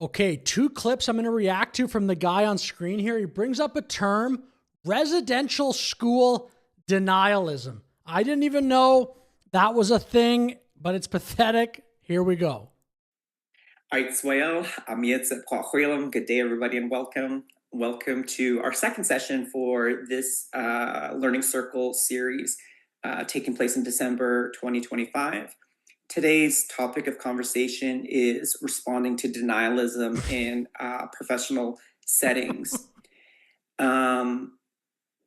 Okay, two clips I'm going to react to from the guy on screen here. He brings up a term, residential school denialism. I didn't even know that was a thing, but it's pathetic. Here we go. Good day, everybody, and welcome. Welcome to our second session for this Learning Circle series taking place in December 2025. Today's topic of conversation is responding to denialism in professional settings. And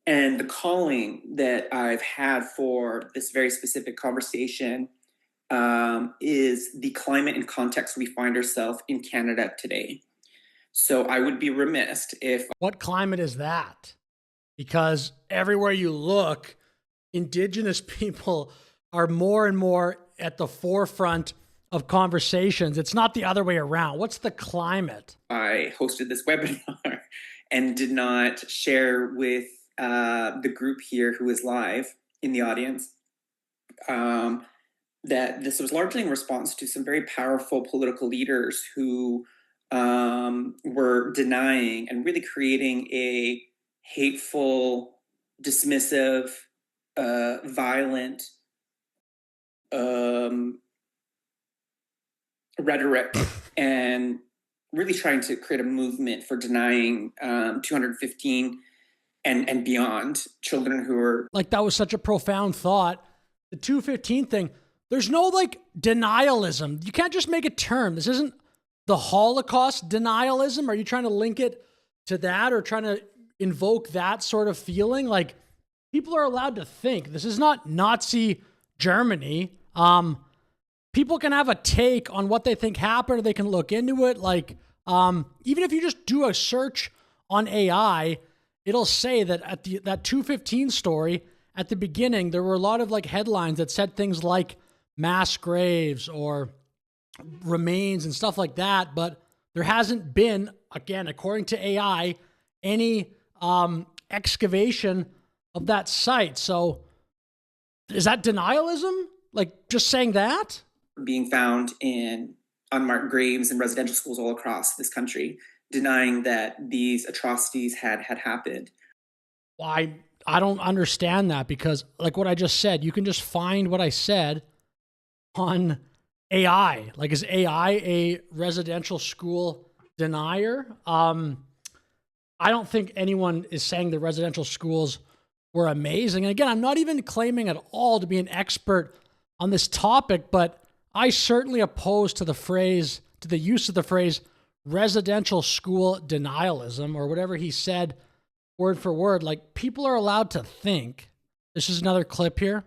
the calling that I've had for this very specific conversation is the climate and context we find ourselves in Canada today. So I would be remiss if... What climate is that? Because everywhere you look, Indigenous people are more and more at the forefront of conversations. It's not the other way around. What's the climate? I hosted this webinar and did not share with the group here who is live in the audience that this was largely in response to some very powerful political leaders who were denying and really creating a hateful, dismissive, violent rhetoric and really trying to create a movement for denying 215 and beyond children who are... Like, that was such a profound thought. The 215 thing, there's no like denialism. You can't just make a term. This isn't the Holocaust denialism. Are you trying to link it to that or trying to invoke that sort of feeling? Like, people are allowed to think. This is not Nazi Germany. People can have a take on what they think happened, or they can look into it. Like, even if you just do a search on AI, it'll say that at that 215 story at the beginning, there were a lot of like headlines that said things like mass graves or remains and stuff like that. But there hasn't been, again, according to AI, any excavation of that site. So is that denialism? Like, just saying that? Being found in unmarked graves in residential schools all across this country, denying that these atrocities had happened. Why? I don't understand that, because like what I just said, you can just find what I said on AI. Like, is AI a residential school denier? I don't think anyone is saying the residential schools were amazing. And again, I'm not even claiming at all to be an expert on this topic, but I certainly oppose to the use of the phrase residential school denialism, or whatever he said word for word. Like, people are allowed to think. This is another clip here.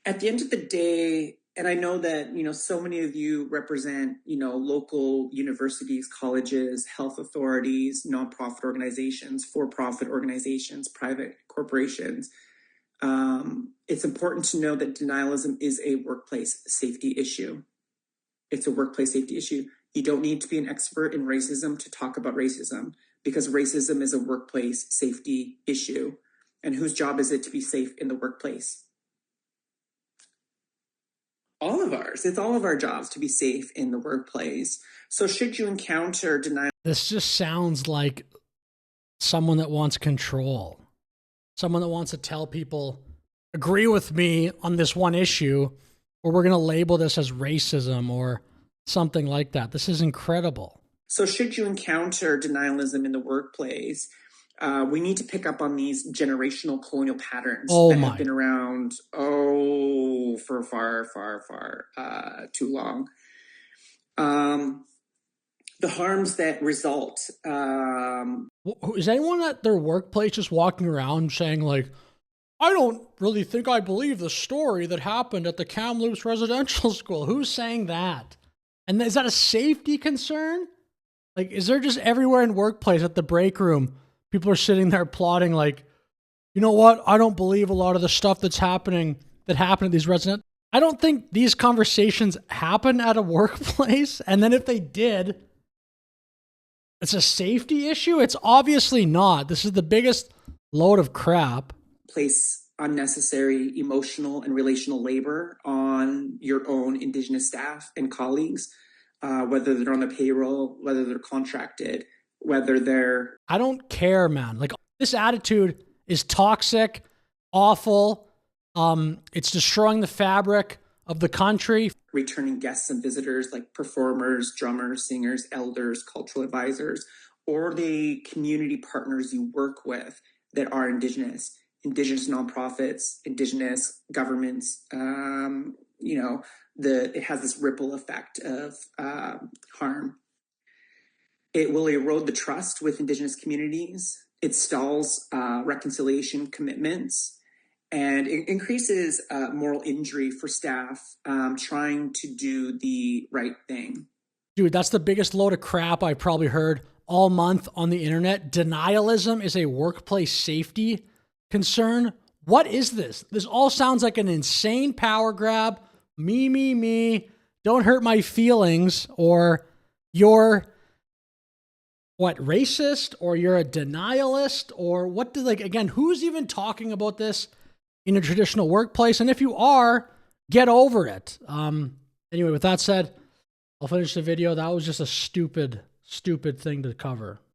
At the end of the day, and I know that, so many of you represent, local universities, colleges, health authorities, nonprofit organizations, for-profit organizations, private corporations. It's important to know that denialism is a workplace safety issue. It's a workplace safety issue. You don't need to be an expert in racism to talk about racism, because racism is a workplace safety issue. And whose job is it to be safe in the workplace? All of ours. It's all of our jobs to be safe in the workplace. So should you encounter denial... This just sounds like someone that wants control. Someone that wants to tell people, agree with me on this one issue, or we're going to label this as racism or something like that. This is incredible. So should you encounter denialism in the workplace, we need to pick up on these generational colonial patterns that have been around, for far too long. The harms that result. Is anyone at their workplace just walking around saying, like, I don't really think I believe the story that happened at the Kamloops residential school? Who's saying that? And is that a safety concern? Like, is there just everywhere in workplace at the break room, people are sitting there plotting like, you know what? I don't believe a lot of the stuff that happened at these residents. I don't think these conversations happen at a workplace. And then if they did, it's a safety issue? It's obviously not. This is the biggest load of crap. Place unnecessary emotional and relational labor on your own Indigenous staff and colleagues. whether they're on the payroll, whether they're contracted, whether they're... I don't care, man. Like, this attitude is toxic, awful. It's destroying the fabric of the country. Returning guests and visitors like performers, drummers, singers, elders, cultural advisors, or the community partners you work with that are Indigenous nonprofits, Indigenous governments. It has this ripple effect of harm. It will erode the trust with Indigenous communities. It stalls reconciliation commitments, and it increases moral injury for staff trying to do the right thing. Dude, that's the biggest load of crap I've probably heard all month on the internet. Denialism is a workplace safety concern. What is this? This all sounds like an insane power grab. Me. Don't hurt my feelings, or you're racist, or you're a denialist, or what again, who's even talking about this in a traditional workplace? And if you are, get over it. Anyway, with that said, I'll finish the video. That was just a stupid thing to cover.